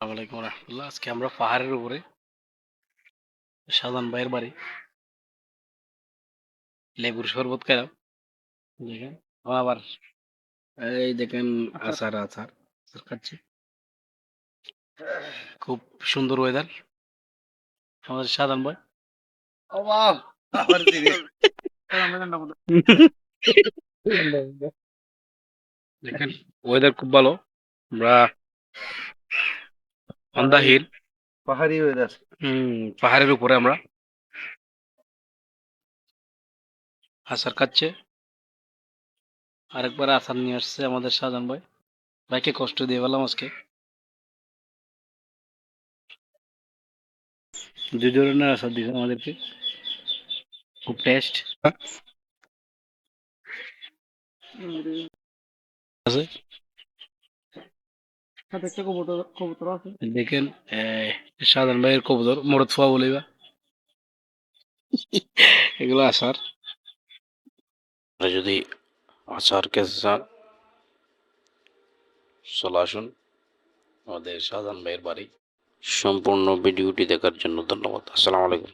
আসসালামু আলাইকুম রহমতুল্লাহ। আজকে আমরা পাহাড়ের উপরে শাহজাহান ভাইয়ের বাড়ি। লেবুর শরবত খেলাম। দেখেন আবার এই দেখেন আচার আচার আচার খাচ্ছি। খুব সুন্দর ওয়েদার আমাদের শাহজাহান ভাই। দেখেন ওয়েদার খুব ভালো। আমরা অন দা হিল, পাহাড়ি ওয়েদার। পাহাড়ের উপরে আমরা আচার খাচ্ছে। আরেকবার আচার নিয়ে আসছে আমাদের শাহজাহান ভাই। ভাইকে কষ্ট দিয়ে পেলাম আজকে। দুই ধরনের আচার দিয়েছে আমাদেরকে, খুব টেস্ট আছে। দেখেন শাহজাহান ভাইয়ের কবুতর মরদ ফোয়া বলিবা এগুলো আচার। যদি আচার খেতে চান চলে আসুন আমাদের শাহজাহান ভাইয়ের বাড়ি। সম্পূর্ণ ভিডিওটি দেখার জন্য ধন্যবাদ। আসসালামু আলাইকুম।